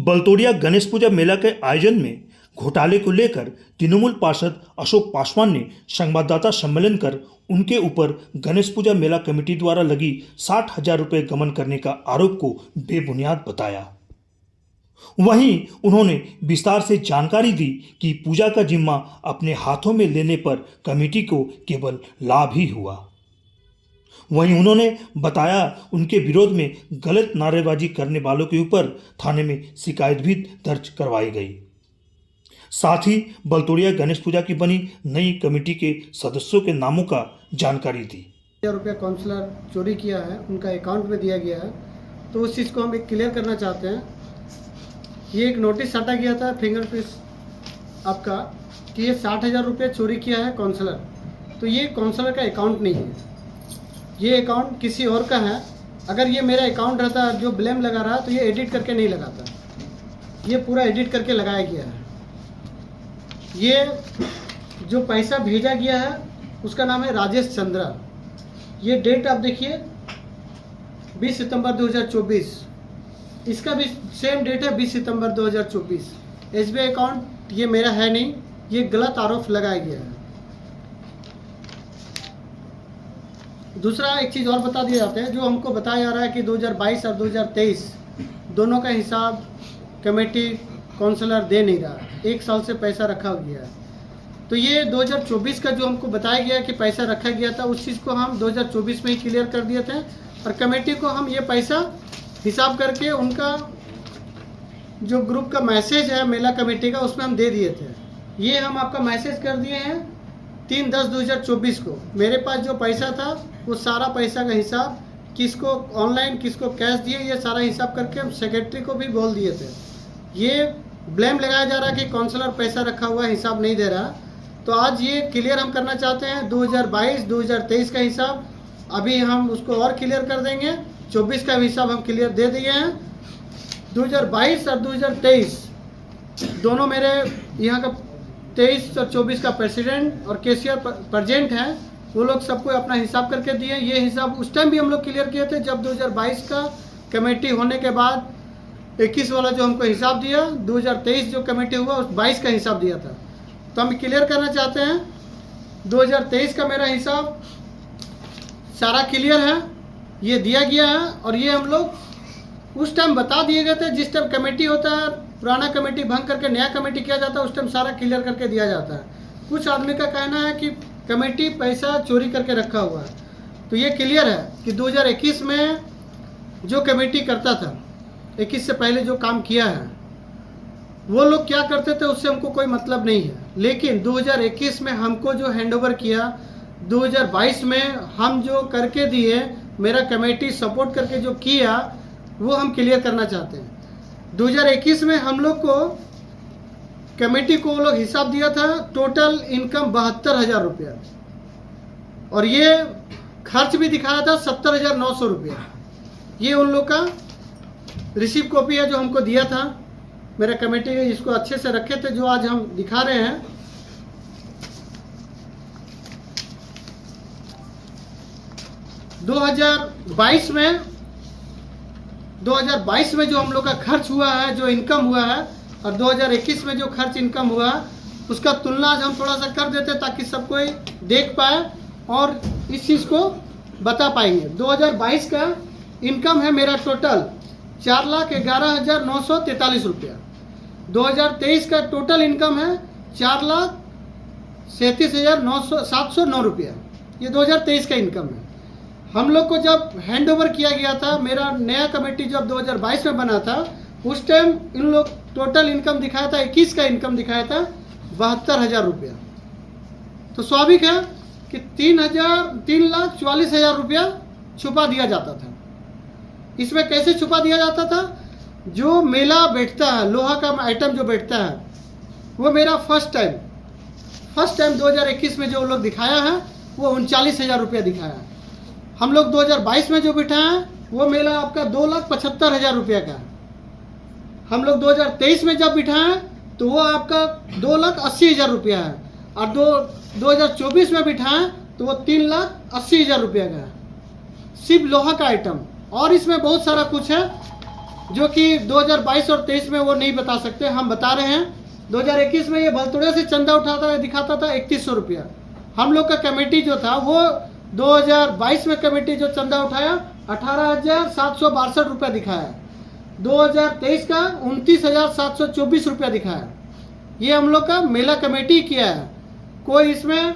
बलतोड़िया गणेश पूजा मेला के आयोजन में घोटाले को लेकर तृणमूल पार्षद अशोक पासवान ने संवाददाता सम्मेलन कर उनके ऊपर गणेश पूजा मेला कमेटी द्वारा लगी 60,000 रुपये गमन करने का आरोप को बेबुनियाद बताया। वहीं उन्होंने विस्तार से जानकारी दी कि पूजा का जिम्मा अपने हाथों में लेने पर कमेटी को केवल लाभ ही हुआ। वहीं उन्होंने बताया उनके विरोध में गलत नारेबाजी करने वालों के ऊपर थाने में शिकायत भी दर्ज करवाई गई। साथ ही बलतोड़िया गणेश पूजा की बनी नई कमेटी के सदस्यों के नामों का जानकारी दी। ₹1000 काउंसलर चोरी किया है, उनका अकाउंट में दिया गया है, तो उस चीज़ को हम एक क्लियर करना चाहते हैं। ये एक नोटिस साटा गया था फिंगरप्रिंट आपका कि ये 60,000 रुपये चोरी किया है काउंसलर, तो ये काउंसलर का अकाउंट नहीं है, ये अकाउंट किसी और का है। अगर ये मेरा अकाउंट रहता जो ब्लेम लगा रहा तो ये एडिट करके नहीं लगाता, ये पूरा एडिट करके लगाया गया है। ये जो पैसा भेजा गया है उसका नाम है राजेश चंद्रा। ये डेट आप देखिए 20 सितंबर 2024, इसका भी सेम डेट है 20 सितंबर 2024। SBI अकाउंट ये मेरा है नहीं, ये गलत आरोप लगाया गया है। दूसरा एक चीज़ और बता दिया जाता है, जो हमको बताया जा रहा है कि 2022 और 2023 दोनों का हिसाब कमेटी काउंसलर दे नहीं रहा, 1 साल से पैसा रखा गया है। तो ये 2024 का जो हमको बताया गया कि पैसा रखा गया था, उस चीज़ को हम 2024 में ही क्लियर कर दिए थे और कमेटी को हम ये पैसा हिसाब करके उनका जो ग्रुप का मैसेज है मेला कमेटी का, उसमें हम दे दिए थे। ये हम आपका मैसेज कर दिए हैं 3/10/2024 को। मेरे पास जो पैसा था वो सारा पैसा का हिसाब किसको ऑनलाइन किसको कैश दिए, ये सारा हिसाब करके हम सेक्रेटरी को भी बोल दिए थे। ये ब्लेम लगाया जा रहा है कि काउंसलर पैसा रखा हुआ हिसाब नहीं दे रहा, तो आज ये क्लियर हम करना चाहते हैं। 2022-2023 का हिसाब अभी हम उसको और क्लियर कर देंगे। 24 का हिसाब हम क्लियर दे दिए हैं। 2022 और 2023 दोनों मेरे यहाँ का 23 और 24 का प्रेसिडेंट और कैशियर प्रेजेंट हैं, वो लोग सबको अपना हिसाब करके दिए। ये हिसाब उस टाइम भी हम लोग क्लियर किए थे जब 2022 का कमेटी होने के बाद 21 वाला जो हमको हिसाब दिया, 2023 जो कमेटी हुआ उस 22 का हिसाब दिया था। तो हम क्लियर करना चाहते हैं 2023 का मेरा हिसाब सारा क्लियर है, ये दिया गया है और ये हम लोग उस टाइम बता दिए गए थे। जिस टाइम कमेटी होता है, पुराना कमेटी भंग करके नया कमेटी किया जाता है, उस टाइम सारा क्लियर करके दिया जाता है। कुछ आदमी का कहना है कि कमेटी पैसा चोरी करके रखा हुआ है, तो ये क्लियर है कि 2021 में जो कमेटी करता था, 21 से पहले जो काम किया है, वो लोग क्या करते थे उससे हमको कोई मतलब नहीं है। लेकिन 2021 में हमको जो हैंडओवर किया, 2022 में हम जो करके दिए, मेरा कमेटी सपोर्ट करके जो किया, वो हम क्लियर करना चाहते हैं। 2021 में हम लोग को कमेटी को वो लोग हिसाब दिया था टोटल इनकम 72,000 रुपया, और ये खर्च भी दिखाया था 70,900 रुपया। ये उन लोग का रिसीव कॉपी है जो हमको दिया था मेरा कमेटी ने, जिसको अच्छे से रखे थे, जो आज हम दिखा रहे हैं। (2022) में जो हम लोग का खर्च हुआ है, जो इनकम हुआ है, और 2021 में जो खर्च इनकम हुआ, उसका तुलना आज हम थोड़ा सा कर देते ताकि सब कोई देख पाए और इस चीज़ को बता पाएंगे। 2022 का इनकम है मेरा टोटल 4,11,943 रुपया। 2023 का टोटल इनकम है 4,37,709 रुपया। ये 2023 का इनकम है। हम लोग को जब हैंडओवर किया गया था, मेरा नया कमेटी जब 2022 में बना था, उस टाइम इन लोग टोटल इनकम दिखाया था, 21 का इनकम दिखाया था 72,000 रुपया। तो स्वाभाविक है कि 3,44,000 रुपया छुपा दिया जाता था। इसमें कैसे छुपा दिया जाता था? जो मेला बैठता है, लोहा का आइटम जो बैठता है, वो मेरा फर्स्ट टाइम 2021 में जो लोग दिखाया है वो 39,000 रुपया दिखाया है। हम लोग 2022 में जो बिठाए हैं वो मेला आपका 2,75,000 रुपया का है। हम लोग 2023 में जब बिठाए हैं तो वो आपका 2,80,000 रुपया है, और 2024 में बिठाए तो वो 3,80,000 रुपया का है, सिर्फ लोहा का आइटम। और इसमें बहुत सारा कुछ है जो कि 2022 और 23 में वो नहीं बता सकते, हम बता रहे हैं। 2021 में ये भलतुड़े से चंदा उठाता दिखाता था 3100 रुपया। हम लोग का कमेटी जो था वो 2022 में कमेटी जो चंदा उठाया 18,762 रुपया दिखाया। 2023 का 29,724 रुपया दिखाया। ये हम लोग का मेला कमेटी किया है, कोई इसमें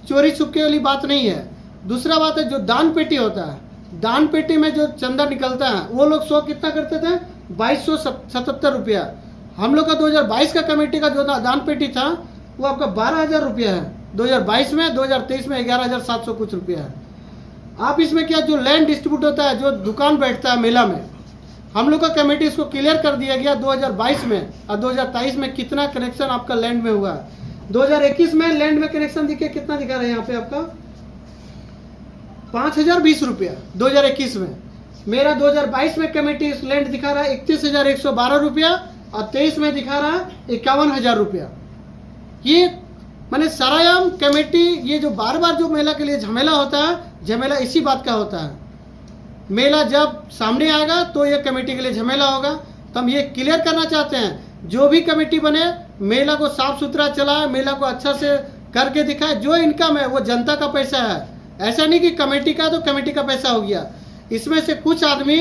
चोरी छुपके वाली बात नहीं है। दूसरा बात है, जो दान पेटी होता है, दान पेटी में जो चंदा निकलता है वो लोग 100 कितना करते थे, 2277 रुपया। हम लोग का 2022 का कमेटी का जो दान पेटी था वो आपका 12,000 रुपया है 2022 में। 2023 में 11,700 कुछ रुपया है। आप इसमें क्या, जो लैंड डिस्ट्रीब्यूट होता है, जो दुकान बैठता है मेला में, हम लोग का कमेटी इसको क्लियर कर दिया गया 2022 में और 2023 में कितना कनेक्शन आपका लैंड में हुआ। 2021 में लैंड में कनेक्शन दिखे कितना दिखा रहे हैं यहाँ पे आपका 5,020 रुपया 2021 में। मेरा 2022 में कमेटी इस लैंड दिखा रहा है 31,112 रुपया और 23 में दिखा रहा है 51,000 रुपया। ये मैंने सरायाम कमेटी, ये जो बार बार जो मेला के लिए झमेला होता है, झमेला इसी बात का होता है। मेला जब सामने आएगा तो ये कमेटी के लिए झमेला होगा। तो हम ये क्लियर करना चाहते हैं, जो भी कमेटी बने मेला को साफ सुथरा चलाए, मेला को अच्छा से करके दिखाए। जो इनकम है वो जनता का पैसा है, ऐसा नहीं कि कमेटी का तो कमेटी का पैसा हो गया। इसमें से कुछ आदमी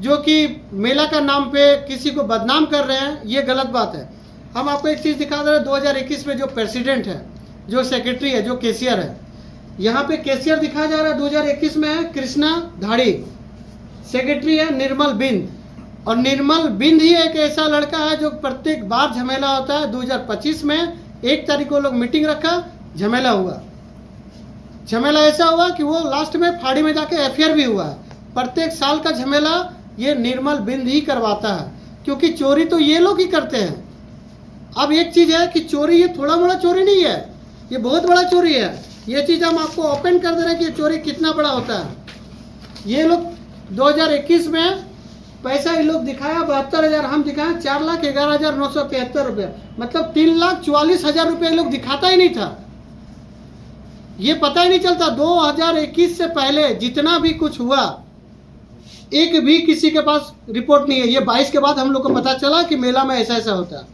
जो कि मेला का नाम पे किसी को बदनाम कर रहे हैं, ये गलत बात है। हम आपको एक चीज़ दिखा दे रहे हैं, 2021 में जो प्रेसिडेंट है, जो सेक्रेटरी है, जो कैशियर है, यहाँ पे कैशियर दिखाया जा रहा है 2021 में है कृष्णा धाड़ी, सेक्रेटरी है निर्मल बिंद। और निर्मल बिंद ही एक ऐसा लड़का है जो प्रत्येक बार झमेला होता है। 2025 में 1 तारीख को लोग मीटिंग रखा, झमेला हुआ। झमेला ऐसा हुआ कि वो लास्ट में फाड़ी में जाके एफआईआर भी हुआ है। प्रत्येक साल का झमेला ये निर्मल बिंद ही करवाता है, क्योंकि चोरी तो ये लोग ही करते हैं। अब एक चीज़ है कि चोरी ये थोड़ा मोड़ा चोरी नहीं है, ये बहुत बड़ा चोरी है। ये चीज़ हम आपको ओपन कर दे रहे हैं कि चोरी कितना बड़ा होता है। ये लोग 2021 में पैसा ये लोग दिखाया 72,000, हम दिखाए 4,11,973 रुपया, मतलब 3,44,000 रुपये लोग दिखाता ही नहीं था। ये पता ही नहीं चलता 2021 से पहले जितना भी कुछ हुआ एक भी किसी के पास रिपोर्ट नहीं है। ये 22 के बाद हम लोग को पता चला कि मेला में ऐसा ऐसा होता है।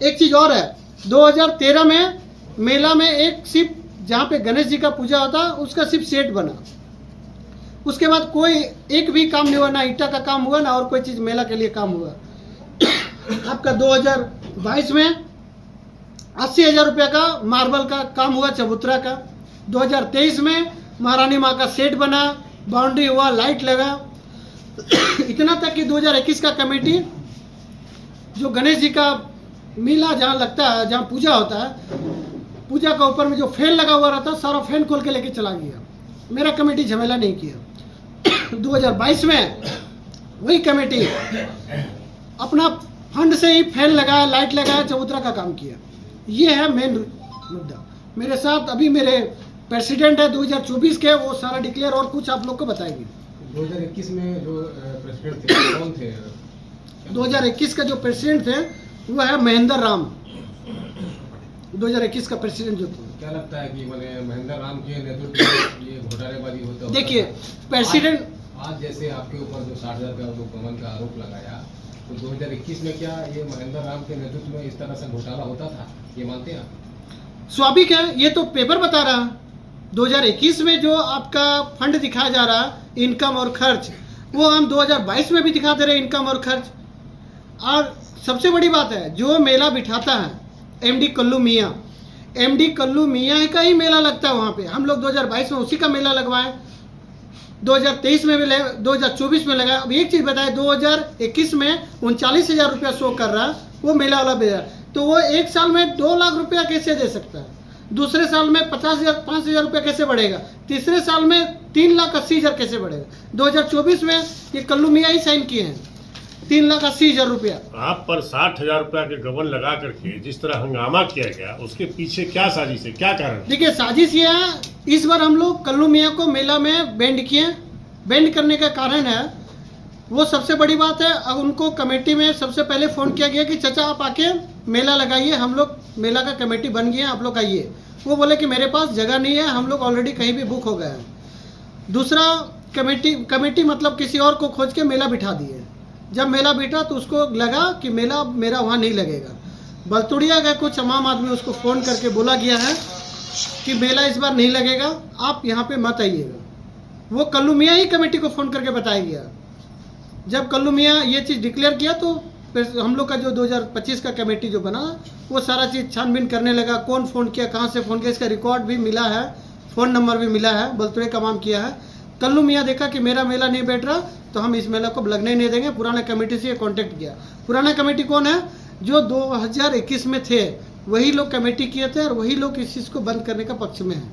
एक चीज़ और है, 2013 में मेला में एक सिर्फ जहाँ पे गणेश जी का पूजा होता उसका सिर्फ सेट बना। उसके बाद कोई एक भी काम नहीं हुआ, ना ईंटा का काम हुआ ना और कोई चीज़ मेला के लिए काम हुआ। आपका 2022 में 80,000 रुपये का मार्बल का काम हुआ चबूतरा का। 2023 में महारानी माँ का सेट बना, बाउंड्री हुआ, लाइट लगा। इतना तक कि 2021 का कमेटी जो गणेश जी का मेला जहाँ लगता है, जहाँ पूजा होता है, पूजा का ऊपर में जो फैन लगा हुआ रहता है सारा फैन खोल के लेके चला गया। मेरा कमेटी झमेला नहीं किया। 2022 में वही कमेटी अपना फंड से ही फैन लगाया, लाइट लगाया, चबूतरा का काम किया। ये है मेन मुद्दा। मेरे साथ अभी मेरे प्रेसिडेंट है 2024 के, वो सारा डिक्लेयर और कुछ आप लोग को बताएंगे। 2021 में जो प्रेसिडेंट थे कौन थे? 2021 का जो प्रेसिडेंट थे वो है महेंद्र राम। 2021 का प्रेसिडेंट जो थे, क्या लगता है कि मैंने महेंद्र राम के नेतृत्व में ये घोटालेबाजी होता है? देखिए प्रेसिडेंट आज जैसे आपके ऊपर जो 60,000 का जो गबन का आरोप लगाया, तो 2021 में क्या ये महेंद्र राम के नेतृत्व में इस तरह से घोटाला होता था, ये मानते हैं आप? स्वाभाविक है, ये तो पेपर बता रहा है। 2021 में जो आपका फंड दिखाया जा रहा है इनकम और खर्च, वो हम 2022 में भी दिखा दे रहे हैं इनकम और खर्च। और सबसे बड़ी बात है, जो मेला बिठाता है एमडी कल्लू मियाँ, एमडी कल्लू मियाँ का ही मेला लगता है वहाँ पे। हम लोग 2022 में उसी का मेला लगवाए, 2023 में भी 2024 में लगाया। अब एक चीज़ बताए, 2021 में 39,000 रुपया शो कर रहा है वो मेला वाला बेचा, तो वो एक साल में 2 लाख रुपया कैसे दे सकता है? दूसरे साल में 5,000 रुपया कैसे बढ़ेगा? तीसरे साल में 3,80,000 कैसे बढ़ेगा? 2024 में ये कल्लू मियाँ ही साइन किए हैं 3,80,000 रुपया। आप पर 60,000 रुपया के गबन लगा करके जिस तरह हंगामा किया गया, उसके पीछे क्या साजिश है, क्या कारण? देखिए साजिश ये है, इस बार हम लोग कल्लू मियाँ को मेला में बैंड किए। बैंड करने का कारण है, वो सबसे बड़ी बात है, अब उनको कमेटी में सबसे पहले फ़ोन किया गया कि चाचा आप आके मेला लगाइए, हम लोग मेला का कमेटी बन गए हैं, आप लोग आइए। वो बोले कि मेरे पास जगह नहीं है, हम लोग ऑलरेडी कहीं भी बुक हो गए हैं। दूसरा कमेटी मतलब किसी और को खोज के मेला बिठा दिए। जब मेला बीता तो उसको लगा कि मेला मेरा वहाँ नहीं लगेगा। बलतोड़िया का कुछ तमाम आदमी उसको फ़ोन करके बोला गया है कि मेला इस बार नहीं लगेगा, आप यहाँ पे मत आइएगा। वो कल्लू मियाँ ही कमेटी को फ़ोन करके बताया गया। जब कल्लू मियाँ ये चीज़ डिक्लेयर किया तो फिर हम लोग का जो 2025 का कमेटी जो बना वो सारा चीज़ छानबीन करने लगा, कौन फ़ोन किया, कहाँ से फ़ोन किया, इसका रिकॉर्ड भी मिला है, फ़ोन नंबर भी मिला है, बलतोड़े का काम किया है। कल्लू मियाँ देखा कि मेरा मेला नहीं बैठ रहा तो हम इस मेला को लगने नहीं देंगे। पुराना कमेटी से कॉन्टेक्ट किया। पुराना कमेटी कौन है? जो 2021 में थे वही लोग कमेटी किए थे और वही लोग इस चीज़ को बंद करने का पक्ष में हैं,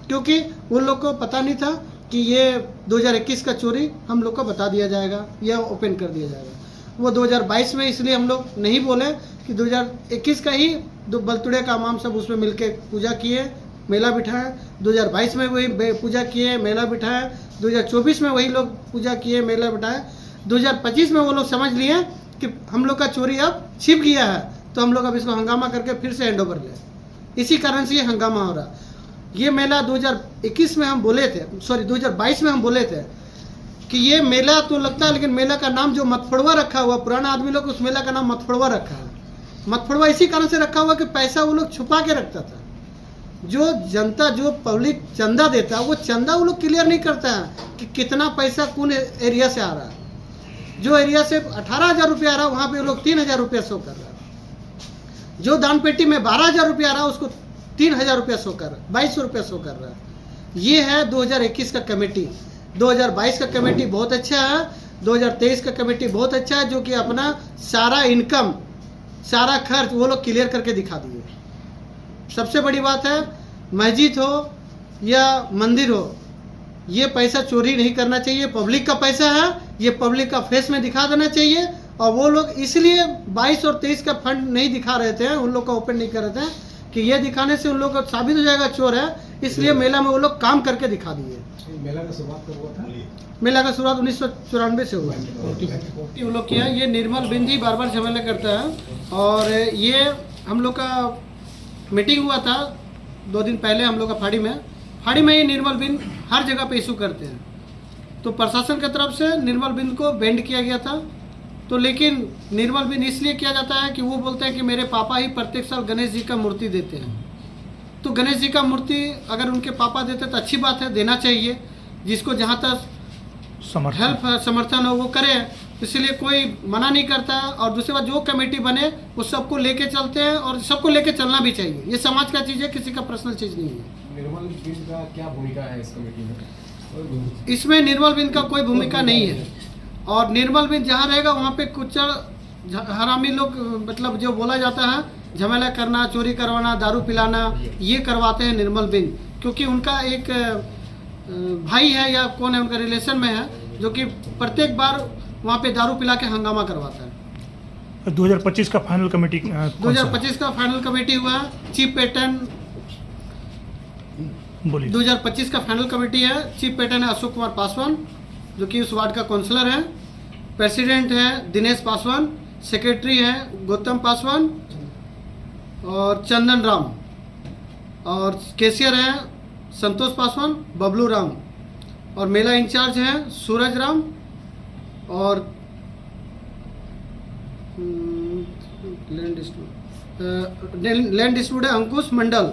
क्योंकि उन लोग को पता नहीं था कि ये 2021 का चोरी हम लोग को बता दिया जाएगा या ओपन कर दिया जाएगा। वो 2022 में इसलिए हम लोग नहीं बोले कि 2021 का ही बलतोड़े का इमाम सब उसमें मिलके पूजा किए, मेला बिठाए। 2022 में वही पूजा किए, मेला बिठाए। 2024 में वही लोग पूजा किए, मेला बिठाए। 2025 में वो लोग समझ लिए कि हम लोग का चोरी अब छिप गया है, तो हम लोग अब इसको हंगामा करके फिर से हैंड ओवर ले। इसी कारण से ये हंगामा हो रहा। ये मेला 2021 में हम बोले थे, 2022 में हम बोले थे कि ये मेला तो लगता है, लेकिन मेला का नाम जो मतफड़वा रखा हुआ, पुराना आदमी लोग उस मेला का नाम मतफड़वा रखा है। मतफड़वा इसी कारण से रखा हुआ कि पैसा वो लोग छुपा के रखता था। जो जनता, जो पब्लिक चंदा देता है, वो चंदा वो लोग क्लियर नहीं करता है कि कितना पैसा कौन एरिया से आ रहा है। जो एरिया से 18,000 रुपया आ रहा है वहाँ पे वो लोग 3,000 रुपया शो कर रहा है। जो दान पेटी में 12,000 रुपया आ रहा है उसको 3,000 रुपया शो कर रहा है, 2,200 रुपया शो कर रहा है। ये है 2021 का कमेटी। 2022 का कमेटी बहुत अच्छा है, 2023 का कमेटी बहुत अच्छा है, जो कि अपना सारा इनकम, सारा खर्च वो लोग क्लियर करके दिखा दिए। सबसे बड़ी बात है, मस्जिद हो या मंदिर हो, ये पैसा चोरी नहीं करना चाहिए। पब्लिक का पैसा है, ये पब्लिक का फेस में दिखा देना चाहिए। और वो लोग इसलिए 22 और 23 का फंड नहीं दिखा रहे थे, उन लोग का ओपन नहीं कर रहे थे कि ये दिखाने से उन लोग को साबित हो जाएगा चोर है, इसलिए मेला में वो लोग काम करके दिखा दिए। मेला का शुरुआत कब हुआ था? मेला का शुरुआत 1994 से हुआ। वो लोग किया, ये निर्मल बिंद ही बार बार झमेला करता है। और ये हम लोग का मीटिंग हुआ था 2 दिन पहले हम लोग का फाड़ी में ये निर्मल बिंद हर जगह पे इशू करते हैं। तो प्रशासन की तरफ से निर्मल बिंद को बैंड किया गया था। तो लेकिन निर्मल बिंद इसलिए किया जाता है कि वो बोलते हैं कि मेरे पापा ही प्रत्येक साल गणेश जी का मूर्ति देते हैं। तो गणेश जी का मूर्ति अगर उनके पापा देते तो अच्छी बात है, देना चाहिए। जिसको जहाँ तक समर्थन हो वो करे, इसलिए कोई मना नहीं करता। और दूसरी बात, जो कमेटी बने वो सबको लेके चलते हैं और सबको लेके चलना भी चाहिए। ये समाज का चीज़ है, किसी का पर्सनल चीज़ नहीं है। निर्मल बिंद का क्या भूमिका है इस कमेटी में? इसमें निर्मल बिंद का कोई भूमिका नहीं है। और निर्मल बिंद जहाँ रहेगा वहाँ पे कुछ हरामी लोग, मतलब जो बोला जाता है झमेला करना, चोरी करवाना, दारू पिलाना, ये करवाते हैं निर्मल बिंद। क्योंकि उनका एक भाई है या कौन है उनका रिलेशन में है, जो कि प्रत्येक बार वहाँ पे दारू पिला के हंगामा करवाता है। 2025 का फाइनल कमेटी 2025 का फाइनल कमेटी हुआ। चीफ पैटर्न बोलिए। 2025 का फाइनल कमेटी है। चीफ पैटर्न है अशोक कुमार पासवान, जो कि उस वार्ड का काउंसलर है। प्रेसिडेंट है दिनेश पासवान, सेक्रेटरी है गौतम पासवान और चंदन राम, और कैशियर है संतोष पासवान, बबलू राम, और मेला इंचार्ज है सूरज राम, और लैंड डिस्ट्रीब्यूट है अंकुश मंडल।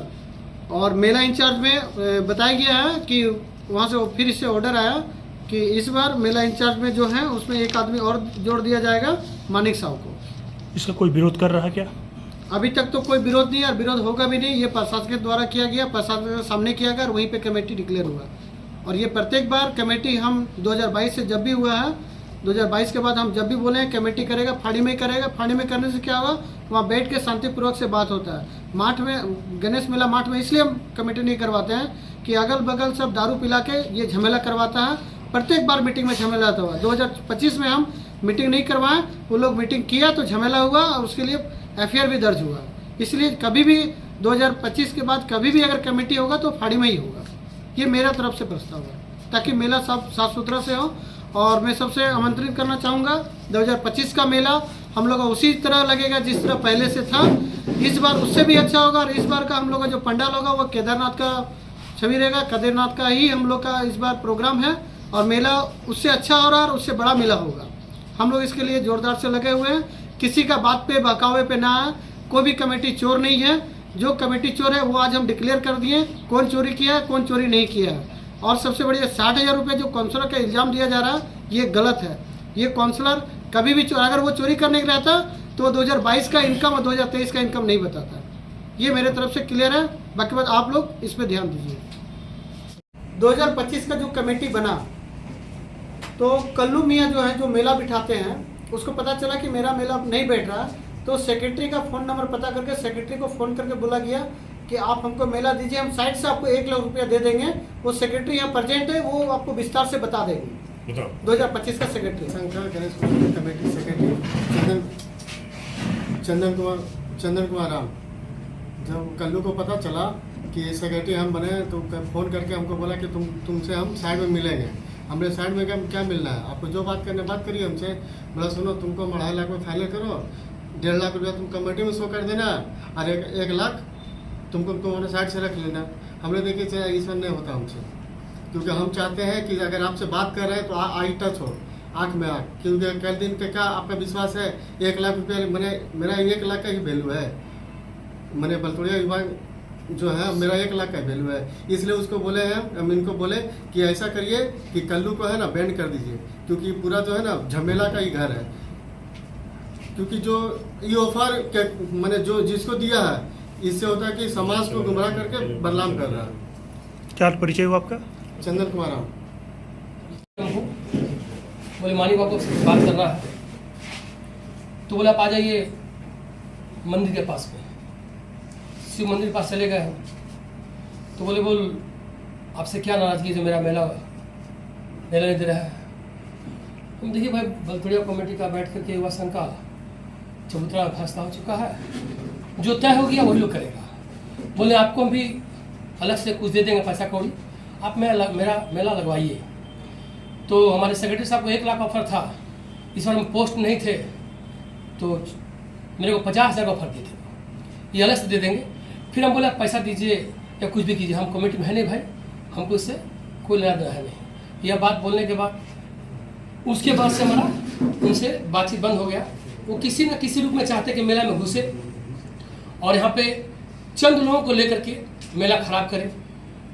और मेला इंचार्ज में बताया गया है कि वहाँ से फिर इससे ऑर्डर आया कि इस बार मेला इंचार्ज में जो है उसमें एक आदमी और जोड़ दिया जाएगा, मानिक साहब को। इसका कोई विरोध कर रहा है क्या? अभी तक तो कोई विरोध नहीं है और विरोध होगा भी नहीं। ये प्रशासन के द्वारा किया गया, प्रशासन के सामने किया गया और वहीं पे कमेटी डिक्लेयर हुआ। और ये प्रत्येक बार कमेटी हम 2022 से जब भी हुआ है, 2022 के बाद हम जब भी बोले हैं कमेटी करेगा, फाड़ी में ही करेगा। फाड़ी में करने से क्या होगा, वहाँ बैठ के शांतिपूर्वक से बात होता है। माठ में, गणेश मेला माठ में इसलिए हम कमेटी नहीं करवाते हैं कि अगल बगल सब दारू पिला के ये झमेला करवाता है। प्रत्येक बार मीटिंग में झमेला आता हुआ। 2025 में हम मीटिंग नहीं करवाएं, वो लोग मीटिंग किया तो झमेला हुआ और उसके लिए FIR भी दर्ज हुआ। इसलिए कभी भी 2025 के बाद कभी भी अगर कमेटी होगा तो फाड़ी में ही होगा। ये मेरा तरफ से प्रस्ताव है, ताकि मेला साफ सुथरा से हो। और मैं सबसे आमंत्रित करना चाहूँगा, 2025 का मेला हम लोग का उसी तरह लगेगा जिस तरह पहले से था। इस बार उससे भी अच्छा होगा। और इस बार का हम लोग का जो पंडाल होगा वो केदारनाथ का छवि रहेगा, केदारनाथ का ही हम लोग का इस बार प्रोग्राम है। और मेला उससे अच्छा हो रहा है और उससे बड़ा मेला होगा। हम लोग इसके लिए जोरदार से लगे हुए हैं। किसी का बात पे बहकावे पे ना आए। कोई भी कमेटी चोर नहीं है। जो कमेटी चोर है वो आज हम डिक्लेयर कर दिए, कौन चोरी किया है, कौन चोरी नहीं किया है। और सबसे बढ़िया 60,000 रुपये जो काउंसलर का इल्ज़ाम दिया जा रहा है, ये गलत है। ये काउंसलर कभी भी अगर वो चोरी करने का रहता तो 2022 का इनकम और 2023 का इनकम नहीं बताता। ये मेरे तरफ से क्लियर है। बाकी बात आप लोग इस पर ध्यान दीजिए। 2025 का जो कमेटी बना तो कल्लू मियाँ जो है, जो मेला बिठाते हैं, उसको पता चला कि मेरा मेला नहीं बैठ रहा, तो सेक्रेटरी का फ़ोन नंबर पता करके सेक्रेटरी को फ़ोन करके बोला गया कि आप हमको मेला दीजिए, हम साइड से आपको 1 लाख रुपया दे देंगे। वो सेक्रेटरी यहाँ प्रेजेंट है, वो आपको विस्तार से बता देंगे। 2025 का सेक्रेटरी शंकर गणेश पूजा कमेटी सेक्रेटरी चंदन कुमार राम। जब कल्लू को पता चला कि सेक्रेटरी हम बने तो फ़ोन करके हमको बोला कि तुमसे हम साइड में मिलेंगे। हमने साइड में क्या मिलना है, आपको जो बात करने बात करिए हमसे। बोला सुनो, तुमको 2.5 लाख में फाइनल करो, 1.5 लाख रुपया तुम कमेटी में शो कर देना और 1 लाख तुमने साइड से रख लेना। हमने देखिए चाहे ईश्वर नहीं होता हमसे, क्योंकि हम चाहते हैं कि अगर आपसे बात कर रहे हैं तो आई टच हो, आँख में आँख। क्योंकि कल दिन पे क्या आपका विश्वास है, 1 लाख रुपया मेरा 1 लाख का ही वैल्यू है। मैंने बलतोड़िया विभाग जो है मेरा 1 लाख का वैल्यू है। इसलिए उसको बोले हैं, हम इनको बोले कि ऐसा करिए कि कल्लू को है ना बैंड कर दीजिए, क्योंकि पूरा जो है ना झमेला का ही घर है। क्योंकि जो ये ऑफर मैंने जो जिसको दिया है, इससे होता है कि समाज को गुमराह करके बदनाम कर रहा है। क्या परिचय हुआ आपका? चंदन कुमार राम। बोले मानी बाबू से बात करना है, तो बोले आप आ जाइए मंदिर के पास में। शिव मंदिर के पास चले गए हम, तो बोल आपसे क्या नाराजगी जो मेरा मेला नहीं दे रहा है। हम देखिए भाई, बलतोड़िया कमेटी का बैठ करके युवा संघ का चबूतरा फैसला हो चुका है, जो तय हो गया वही लोग करेगा। बोले आपको हम भी अलग से कुछ दे देंगे पैसा कौड़ी, आप मेरा मेला लगवाइए। तो हमारे सेक्रेटरी साहब को 1 लाख ऑफर था, इस बार हम पोस्ट नहीं थे तो मेरे को 50,000 ऑफर दिए थे, ये अलग से दे देंगे। फिर हम बोले आप पैसा दीजिए या कुछ भी कीजिए, हम कमेटी में है नहीं भाई, हमको इससे कोई लेना देना है नहीं। यह बात बोलने के बाद उसके बाद से हमारा उनसे बातचीत बंद हो गया। वो किसी न किसी रूप में चाहते कि मेला में घुसे और यहाँ पे चंद लोगों को लेकर के मेला खराब करें,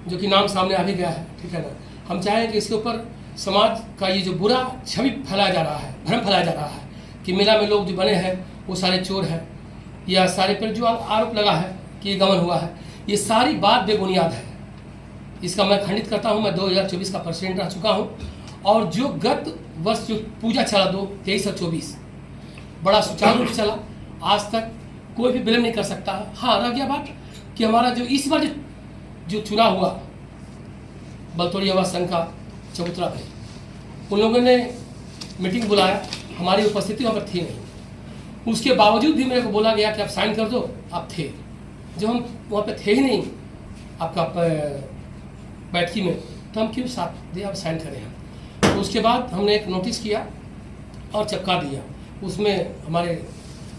जो कि नाम सामने आ भी गया है, ठीक है ना। हम चाहें कि इसके ऊपर समाज का ये जो बुरा छवि फैलाया जा रहा है, भ्रम फैलाया जा रहा है कि मेला में लोग जो बने हैं वो सारे चोर हैं, या सारे पर जो आरोप लगा है कि ये गमन हुआ है, ये सारी बात बेबुनियाद है। इसका मैं खंडित करता हूँ। मैं 2024 का प्रेसिडेंट रह चुका हूँ और जो गत वर्ष जो पूजा चला 23 और 24 बड़ा सुचारू रूप चला, आज तक कोई भी विलम्ब नहीं कर सकता। हाँ, रह गया बात कि हमारा जो इस बार जो चुनाव हुआ बलतोड़िया युवा संघ का चबूतरा पे, उन लोगों ने मीटिंग बुलाया, हमारी उपस्थिति वहाँ पर थी नहीं। उसके बावजूद भी मेरे को बोला गया कि आप साइन कर दो, आप थे। जब हम वहाँ पे थे ही नहीं आपका बैठकी में, तो हम क्यों साथ दे आप साइन करें हम। तो उसके बाद हमने एक नोटिस किया और चिपका दिया। उसमें हमारे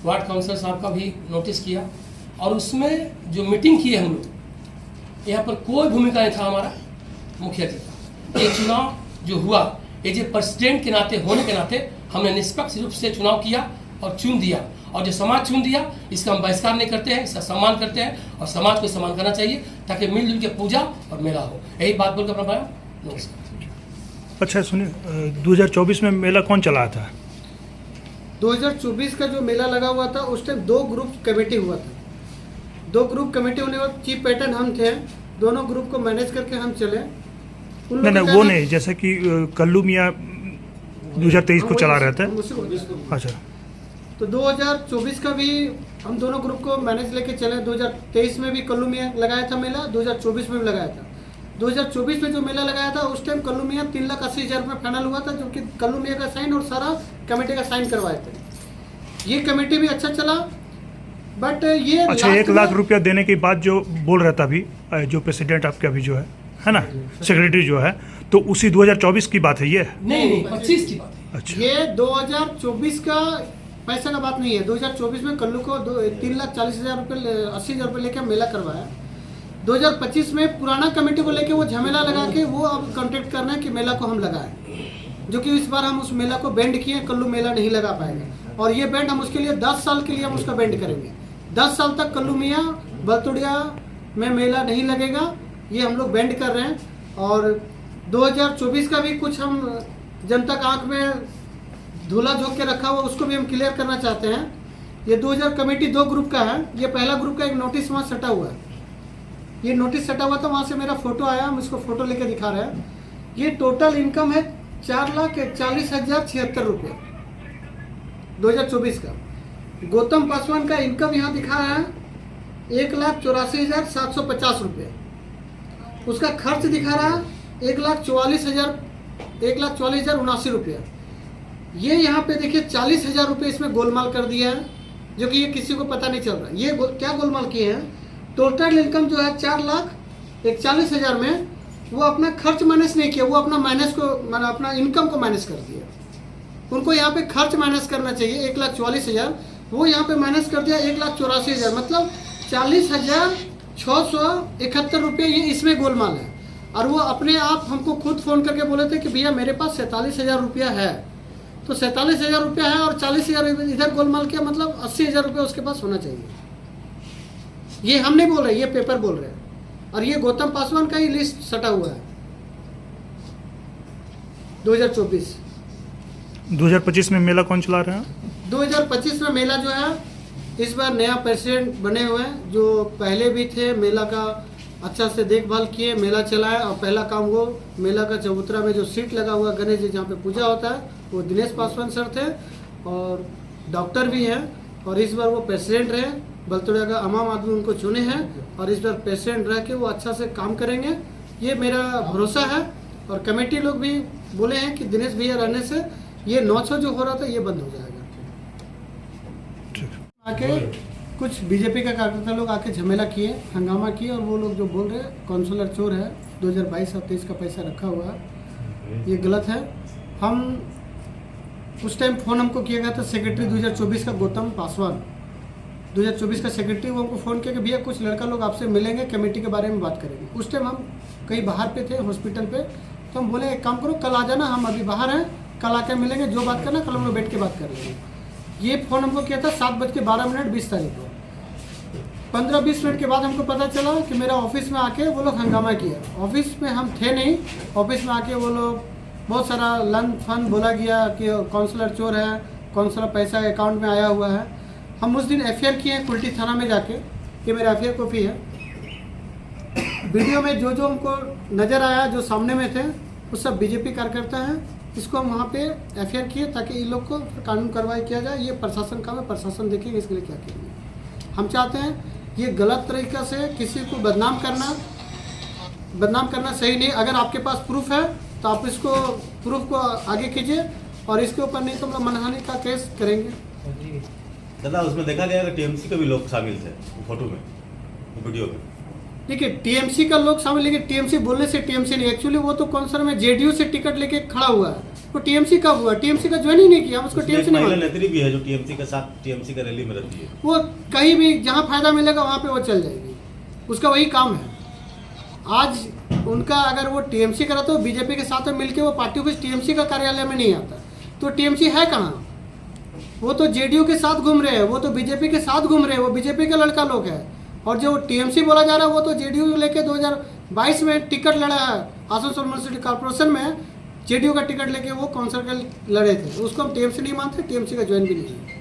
वार्ड काउंसलर साहब का भी नोटिस किया और उसमें जो मीटिंग की है हम लोग, यहाँ पर कोई भूमिका नहीं था हमारा मुखिया जी का। ये चुनाव जो हुआ, ये जो प्रेसिडेंट के नाते होने के नाते हमने निष्पक्ष रूप से चुनाव किया और चुन दिया, और जो समाज चुन दिया इसका हम बहिष्कार नहीं करते हैं, इसका सम्मान करते हैं और समाज को सम्मान करना चाहिए ताकि मिलजुल के पूजा और मेला हो। यही बात बोलकर अपना बयान नमस्कार। अच्छा सुनिए, 2024 में मेला कौन चला था? 2024 का जो मेला लगा हुआ था उस टाइम 2 ग्रुप कमेटी हुआ था। 2 ग्रुप कमेटी होने के बाद चीफ पैटर्न हम थे, दोनों ग्रुप को मैनेज करके हम चले। नहीं वो नहीं, जैसे कि कल्लू मियाँ 2023 को चला रहे थे। अच्छा, तो 2024 का भी हम दोनों ग्रुप को मैनेज लेके चले। 2023 में भी कल्लू मियाँ लगाया था मेला, 2024 में भी लगाया था। 2024 में जो मेला लगाया था उस टाइम कल्लू मियाँ 3,80,000 रुपये फाइनल हुआ था, जो कि कल्लू मियाँ का साइन और सारा कमेटी का साइन करवाए थे। ये कमेटी भी अच्छा चला, बट ये अच्छा 1 लाख रुपया देने के बाद जो बोल रहा था अभी जो प्रेसिडेंट आपके अभी जो है ना, सेक्रेटरी जो है, तो उसी 2024 की बात है ये? नहीं 25 की बात है। अच्छा, ये 2024 का पैसा का बात नहीं है। 2024 में कल्लू को 3,40,000 रुपये 80,000 रुपये लेके मेला करवाया। 2025 में पुराना कमेटी को लेके वो झमेला लगा के वो अब कॉन्टेक्ट करना है कि मेला को हम लगाएं। जो कि इस बार हम उस मेला को बेंड किए, कल्लू मेला नहीं लगा पाएगा। और ये बेंड हम उसके लिए 10 साल के लिए हम उसका बेंड करेंगे। 10 साल तक कल्लू मियाँ बलतोड़िया में मेला नहीं लगेगा, ये हम लोग बेंड कर रहे हैं। और 2024 का भी कुछ हम जनता का आंख में धूला झोंक के रखा हुआ, उसको भी हम क्लियर करना चाहते हैं। ये 2000 कमेटी 2 ग्रुप का है। ये पहला ग्रुप का एक नोटिस वहाँ सटा हुआ है, ये नोटिस सटा हुआ था, वहाँ से मेरा फोटो आया, हम इसको फोटो लेके दिखा रहे हैं। ये टोटल इनकम है 4,41,076 रुपये 2024 का। गौतम पासवान का इनकम यहाँ दिखा रहा है 1,84,750 रुपये। उसका खर्च दिखा रहा है 1,44,079 रुपये। ये यहाँ पे देखिए 40,000 रुपये इसमें गोलमाल कर दिया है, जो कि ये किसी को पता नहीं चल रहा। ये क्या गोलमाल किए हैं, टोटल इनकम जो है 4,41,000 में वो अपना खर्च माइनस नहीं किया, वो अपना माइनस को मैंने अपना इनकम को माइनस कर दिया। उनको यहाँ पे खर्च माइनस करना चाहिए 1,44,000, वो यहाँ पे माइनस कर दिया 1,84,000, मतलब 40,671 रुपये ये इसमें गोलमाल है। और वो अपने आप हमको खुद फ़ोन करके बोले थे कि भैया मेरे पास 47,000 रुपया है। तो 47,000 रुपया है और 40,000 इधर गोलमाल किया, मतलब 80,000 रुपया उसके पास होना चाहिए। ये हम नहीं बोल रहे, ये पेपर बोल रहे हैं। और ये गौतम पासवान का ही लिस्ट सटा हुआ है 2024। 2025 में मेला कौन चला रहा है? 2025 में मेला जो है इस बार नया प्रेसिडेंट बने हुए हैं, जो पहले भी थे, मेला का अच्छा से देखभाल किए, मेला चलाए। और पहला काम वो मेला का चबूतरा में जो सीट लगा हुआ गणेश जी जहाँ पे पूजा होता है, वो दिनेश पासवान सर थे और डॉक्टर भी हैं। और इस बार वो प्रेसिडेंट रहे, बलतोड़िया का आम आदमी उनको चुने हैं और इस बार प्रेसिडेंट रह के वो अच्छा से काम करेंगे, ये मेरा भरोसा है। और कमेटी लोग भी बोले हैं कि दिनेश भैया रहने से ये 900 जो हो रहा था ये बंद हो जाएगा। आके कुछ बीजेपी का कार्यकर्ता लोग आके झमेला किए, हंगामा किए, और वो लोग जो बोल रहे हैं काउंसलर चोर है, 2022 और 23 का पैसा रखा हुआ है, ये गलत है। हम उस टाइम फ़ोन हमको किया गया था सेक्रेटरी 2024 का गौतम पासवान, 2024 का सेक्रेटरी, वो हमको फ़ोन किया कि भैया कुछ लड़का लोग आपसे मिलेंगे, कमेटी के बारे में बात करेंगे। उस टाइम हम कहीं बाहर पे थे, हॉस्पिटल पे, तो हम बोले एक काम करो कल आ जाना, हम अभी बाहर हैं, कल आकर मिलेंगे, जो बात करना कल हम लोग बैठ के बात कर लेंगे। ये फ़ोन हमको किया था 7:12 20 तारीख को। 15-20 मिनट के बाद हमको पता चला कि मेरा ऑफिस में आके वो लोग हंगामा किया। ऑफिस में हम थे नहीं, ऑफिस में आके वो लोग बहुत सारा लन फन बोला गया कि काउंसलर चोर है, काउंसलर पैसा अकाउंट में आया हुआ है। हम उस दिन FIR किए हैं कुल्टी थाना में जाके, ये मेरा FIR कॉपी है। वीडियो में जो जो हमको नज़र आया, जो सामने में थे, वो सब बीजेपी कार्यकर्ता हैं। इसको हम वहाँ पे FIR किए ताकि इन लोग को कानून कार्रवाई किया जाए। ये प्रशासन का है, प्रशासन देखेंगे इसके लिए क्या करेंगे। हम चाहते हैं ये गलत तरीक़ा से किसी को बदनाम करना सही नहीं। अगर आपके पास प्रूफ है तो आप इसको प्रूफ को आगे कीजिए, और इसके ऊपर नहीं तो हम लोग मानहानि का केस करेंगे। दादा उसमें देखा गया कि TMC के भी लोग शामिल थे फोटो में, वीडियो में। देखिए TMC का लोग शामिल, लेकिन TMC बोलने से TMC नहीं, एक्चुअली वो तो कौंसलर में JDU से टिकट लेके खड़ा हुआ है। वो TMC कब हुआ? TMC का ज्वाइन ही नहीं किया, हम उसको TMC नहीं महिला नेत्री भी है जो TMC के साथ TMC का रैली में रहती है। वो कहीं भी जहाँ फायदा मिलेगा वहाँ पे वो चल जाएगी, उसका वही काम है। आज उनका अगर वो TMC करा तो बीजेपी के साथ में मिलकर वो पार्टी ऑफिस TMC का कार्यालय में नहीं आता, तो TMC है कहाँ? वो तो JDU के साथ घूम रहे हैं, वो तो बीजेपी के साथ घूम रहे हैं, वो बीजेपी का लड़का लोग है। और जो TMC बोला जा रहा है वो तो JDU लेके 2022 में टिकट लड़ा है आसनसोल म्यूनिसिपल कॉर्पोरेशन में, JDU का टिकट लेके वो काउंसिल के लड़े थे। उसको हम TMC नहीं मानते, TMC का ज्वाइन भी नहीं है।